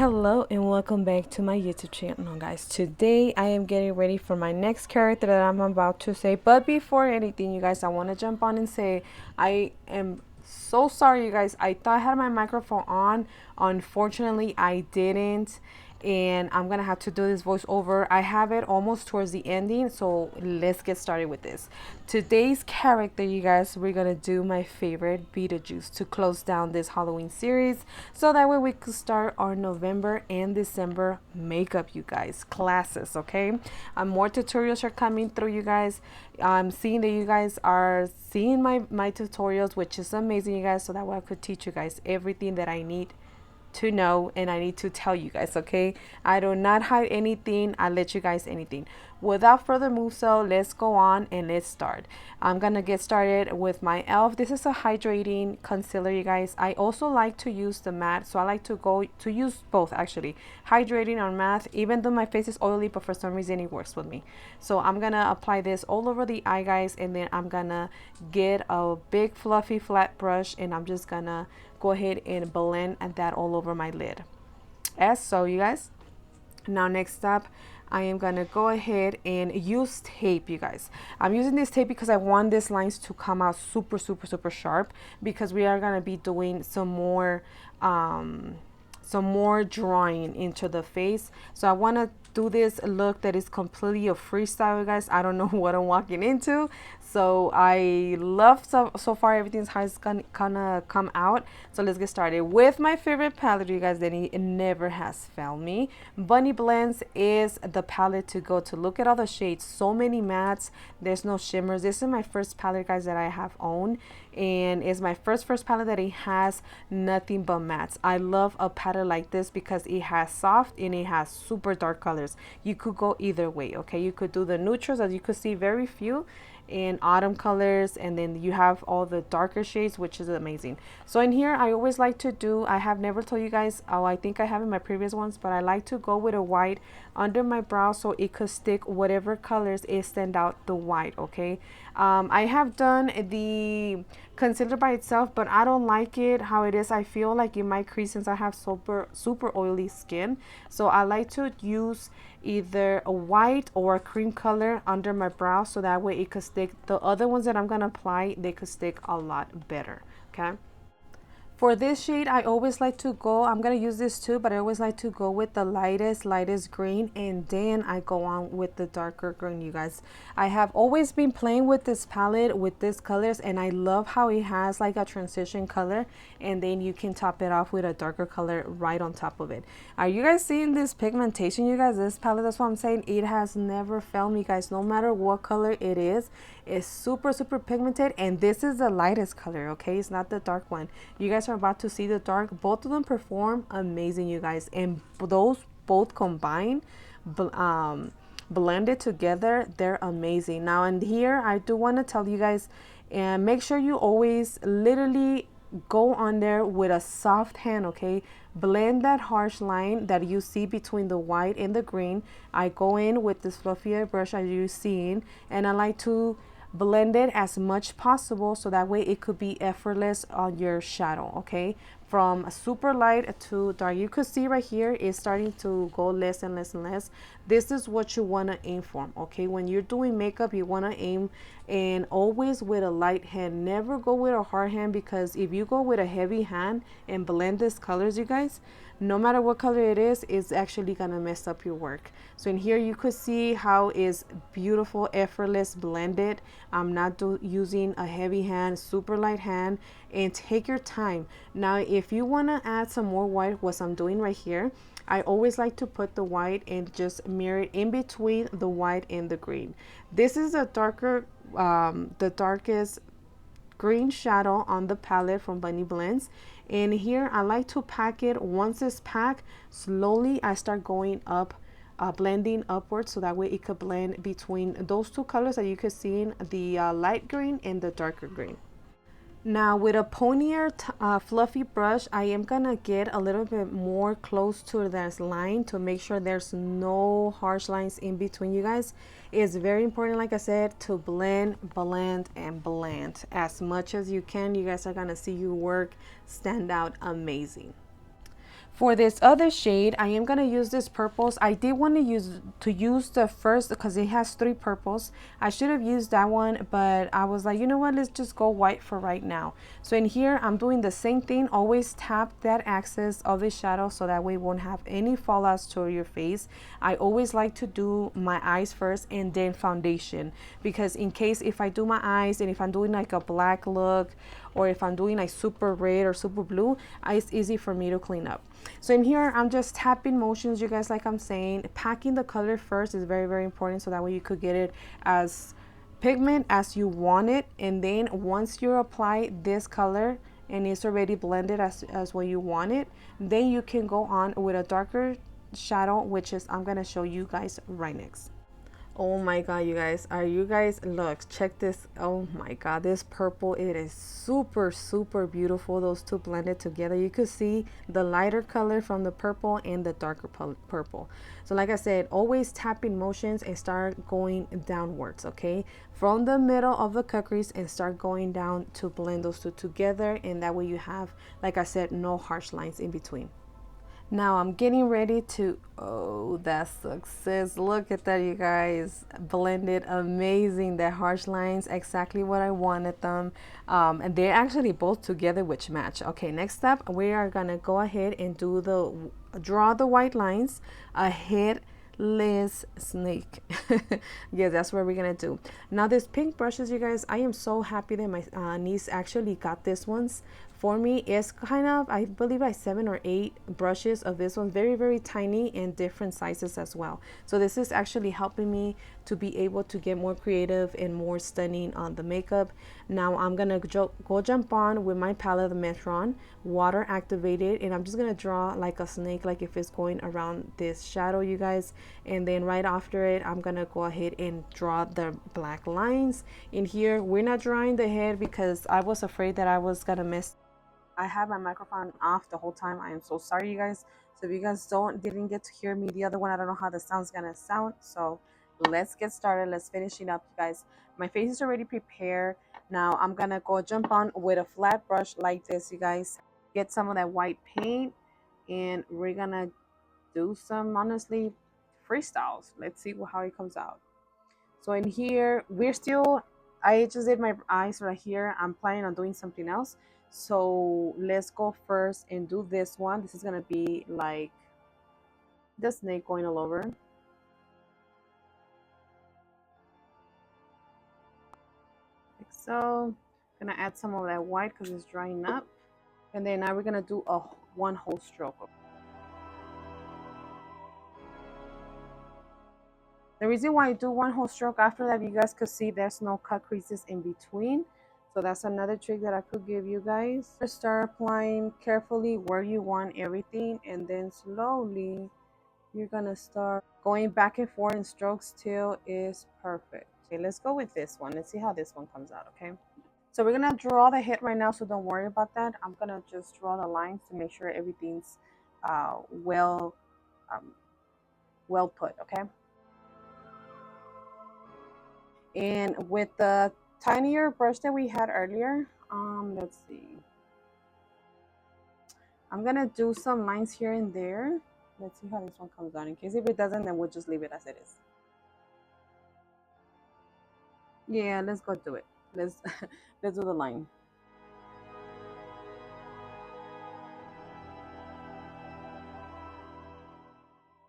Hello and welcome back to my YouTube channel, guys. Today I am getting ready for my next character that I'm about to say, but before anything, you guys, I want to jump on and say I am so sorry, you guys. I thought I had my microphone on. Unfortunately, I didn't, and I'm gonna have to do this voiceover. I have it almost towards the ending, so let's get started with this. Today's character, you guys, we're gonna do my favorite Beetlejuice to close down this Halloween series, so that way we could start our November and December makeup, you guys, classes. Okay, more tutorials are coming through, you guys. I'm seeing that you guys are seeing my tutorials, which is amazing, you guys, so that way I could teach you guys everything that I need to know and I need to tell you guys. Okay, I do not hide anything. I let you guys anything. Without further move, so let's go on and let's start. I'm gonna get started with my elf. This is a hydrating concealer, you guys. I also like to use the matte, so I like to go to use both, actually, hydrating on matte, even though my face is oily, but for some reason it works with me. So I'm gonna apply this all over the eye, guys, and then I'm gonna get a big fluffy flat brush and I'm just gonna go ahead and blend that all over my lid, as so, you guys. Now next up, I am gonna go ahead and use tape, you guys. I'm using this tape because I want these lines to come out super sharp, because we are gonna be doing some more drawing into the face. So I want to do this look that is completely a freestyle, you guys. I don't know what I'm walking into, so I love so far everything's how it's gonna come out. So let's get started with my favorite palette, you guys, that it never has failed me. Bunny Blends is the palette to go to. Look at all the shades, so many mattes, there's no shimmers. This is my first palette, guys, that I have owned, and it's my first palette that it has nothing but mattes. I love a palette like this because it has soft and it has super dark colors. You could go either way. Okay, you could do the neutrals, as you could see, very few in autumn colors, and then you have all the darker shades, which is amazing. So in here, I always like to do, I have never told you guys, oh, I think I have in my previous ones, but I like to go with a white under my brow so it could stick whatever colors it stand out the white. Okay, I have done the concealer by itself, but I don't like it how it is. I feel like it might crease since I have super oily skin, so I like to use either a white or a cream color under my brow, so that way it could stick. The other ones that I'm gonna apply, they could stick a lot better. Okay, for this shade, I always like to go, I'm going to use this too, but I always like to go with the lightest green, and then I go on with the darker green, you guys. I have always been playing with this palette, with these colors, and I love how it has like a transition color, and then you can top it off with a darker color right on top of it. Are you guys seeing this pigmentation, you guys? This palette, that's what I'm saying, it has never failed me, guys. No matter what color it is, it's super pigmented, and this is the lightest color. Okay, it's not the dark one. You guys are about to see the dark. Both of them perform amazing, you guys, and those both combined, blended together, they're amazing. Now in here, I do want to tell you guys, and make sure you always literally go on there with a soft hand. Okay, blend that harsh line that you see between the white and the green. I go in with this fluffier brush, as you're seeing, and I like to blend it as much possible so that way it could be effortless on your shadow. Okay, from super light to dark, you could see right here it's starting to go less and less. This is what you want to aim for. Okay, when you're doing makeup, you want to aim, and always with a light hand. Never go with a hard hand, because if you go with a heavy hand and blend these colors, you guys, no matter what color it is, it's actually gonna mess up your work. So in here, you could see how is beautiful, effortless, blended. I'm not using a heavy hand, super light hand, and take your time. Now if you want to add some more white, what I'm doing right here, I always like to put the white and just mirror it in between the white and the green. This is a darker, the darkest green shadow on the palette from Bunny Blends, and here I like to pack it. Once it's packed, slowly I start going up, blending upwards, so that way it could blend between those two colors that you could see in the light green and the darker green. Now with a ponier fluffy brush, I am gonna get a little bit more close to this line to make sure there's no harsh lines in between, you guys. It's very important, like I said, to blend as much as you can. You guys are gonna see your work stand out amazing. For this other shade, I am gonna use this purples. I did want to use the first because it has three purples. I should have used that one, but I was like, you know what, let's just go white for right now. So in here, I'm doing the same thing. Always tap that axis of the shadow so that way it won't have any fallouts to your face. I always like to do my eyes first and then foundation, because in case if I do my eyes and if I'm doing like a black look, or if I'm doing like super red or super blue, it's easy for me to clean up. So in here, I'm just tapping motions, you guys, like I'm saying. Packing the color first is very, very important, so that way you could get it as pigment as you want it. And then once you apply this color and it's already blended as what you want it, then you can go on with a darker shadow, which is I'm gonna show you guys right next. Oh my god, you guys, are you guys, look, check this. Oh my god, this purple, it is super, super beautiful. Those two blended together, you could see the lighter color from the purple and the darker purple. So like I said, always tapping motions and start going downwards, okay, from the middle of the cut crease, and start going down to blend those two together. And that way you have, like I said, no harsh lines in between. Now I'm getting ready to, oh, that success. Look at that, you guys. Blended amazing. The harsh lines, exactly what I wanted them. And they're actually both together, which match. Okay, next step, we are gonna go ahead and draw the white lines ahead Liz snake. Yeah, that's what we're gonna do. Now these pink brushes, you guys, I am so happy that my niece actually got this ones for me. It's kind of, I believe, like 7 or 8 brushes of this one, very, very tiny and different sizes as well. So this is actually helping me to be able to get more creative and more stunning on the makeup. Now I'm gonna go jump on with my palette, the Metron, water activated, and I'm just gonna draw like a snake, like if it's going around this shadow, you guys. And then right after it, I'm gonna go ahead and draw the black lines in here. We're not drawing the head because I was afraid that I was gonna miss. I have my microphone off the whole time. I am so sorry, you guys. So if you guys didn't get to hear me the other one, I don't know how the sound's gonna sound. So let's get started. Let's finish it up, you guys. My face is already prepared. Now I'm gonna go jump on with a flat brush like this, you guys. Get some of that white paint, and we're gonna do some, honestly, freestyles. Let's see how it comes out. So in here, I just did my eyes right here. I'm planning on doing something else. So let's go first and do this one. This is gonna be like the snake going all over. Like so. Gonna add some of that white because it's drying up. And then now we're gonna do one whole stroke. The reason why I do one whole stroke after that, you guys could see there's no cut creases in between. So that's another trick that I could give you guys. First, start applying carefully where you want everything, and then slowly you're gonna start going back and forth in strokes till it's perfect. Okay, let's go with this one. Let's see how this one comes out, okay? So we're gonna draw the head right now, so don't worry about that. I'm gonna just draw the lines to make sure everything's well um, well put, okay? And with the tinier brush that we had earlier, let's see. I'm gonna do some lines here and there. Let's see how this one comes out. In case if it doesn't, then we'll just leave it as it is. Yeah, let's go do it. Let's let's do the line.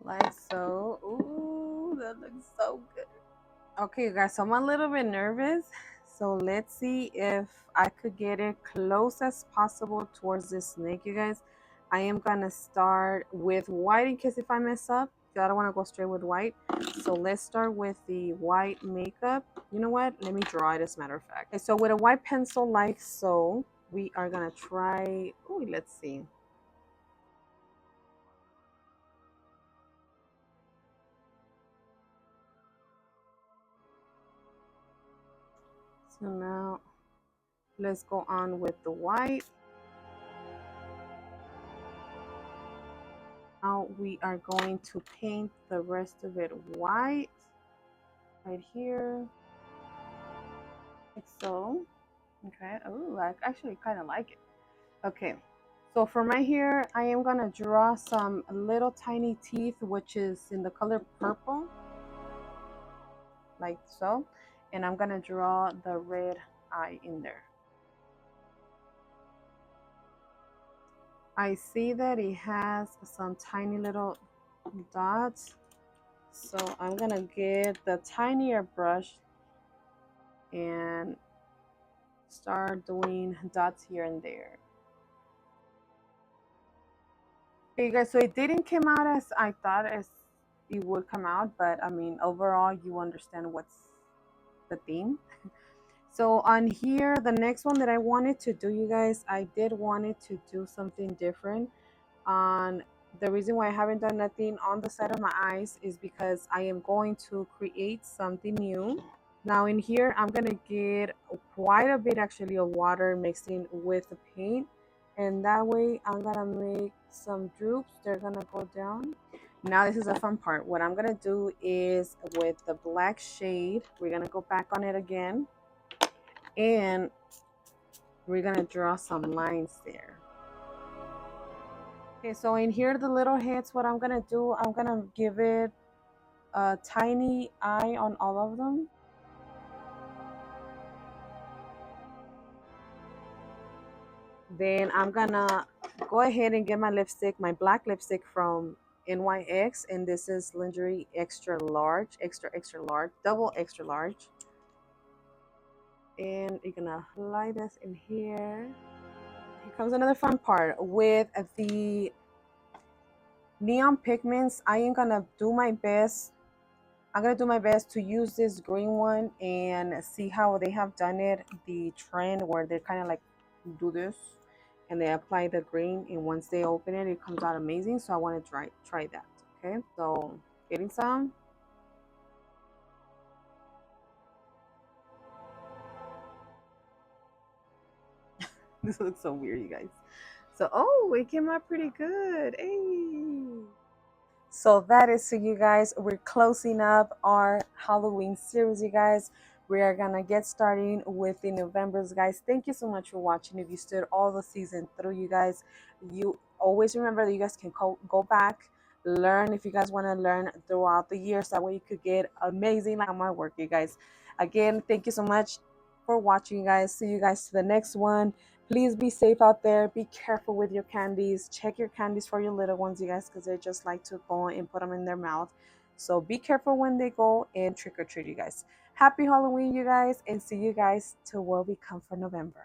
Like so. Ooh, that looks so good. Okay, guys, so I'm a little bit nervous. So let's see if I could get it close as possible towards this snake, you guys. I am gonna start with white in case if I mess up. I don't want to go straight with white. So let's start with the white makeup. You know what? Let me draw it as a matter of fact. Okay, so with a white pencil like so, we are gonna try. Oh, let's see. So now let's go on with the white. Now we are going to paint the rest of it white right here, like so. Okay. Oh, I actually kind of like it. Okay. So for my hair, I am gonna draw some little tiny teeth, which is in the color purple, like so. And I'm gonna draw the red eye in there. I see that it has some tiny little dots. So I'm gonna get the tinier brush and start doing dots here and there. Okay, guys, so it didn't come out as I thought as it would come out, but I mean, overall, you understand what's the theme. So on here, the next one that I wanted to do, you guys, I did wanted to do something different. On the reason why I haven't done nothing on the side of my eyes is because I am going to create something new. Now in here, I'm gonna get quite a bit actually of water mixing with the paint, and that way I'm gonna make some droops. They're gonna go down. Now this is a fun part. What I'm gonna do is with the black shade, we're gonna go back on it again, and we're gonna draw some lines there. Okay, so in here, the little heads, what I'm gonna do, I'm gonna give it a tiny eye on all of them. Then I'm gonna go ahead and get my lipstick, my black lipstick from NYX, and this is lingerie extra large, extra large, double extra large. And you're gonna apply this in here. Here comes another fun part with the neon pigments. I am gonna do my best. I'm gonna do my best to use this green one and see how they have done it. The trend where they kind of like do this and they apply the green, and once they open it, it comes out amazing. So I want to try that. Okay, so getting some. This looks so weird, you guys. So oh, it came out pretty good. Hey. So that is so you guys, we're closing up our Halloween series, you guys. We are gonna get starting with the Novembers, guys. Thank you so much for watching. If you stood all the season through, you guys, you always remember that you guys can go back, learn if you guys want to learn throughout the year, so that way you could get amazing like my work, you guys. Again, thank you so much for watching, you guys. See you guys to the next one. Please be safe out there. Be careful with your candies. Check your candies for your little ones, you guys, because they just like to go and put them in their mouth. So be careful when they go and trick or treat, you guys. Happy Halloween, you guys, and see you guys till what we come for November.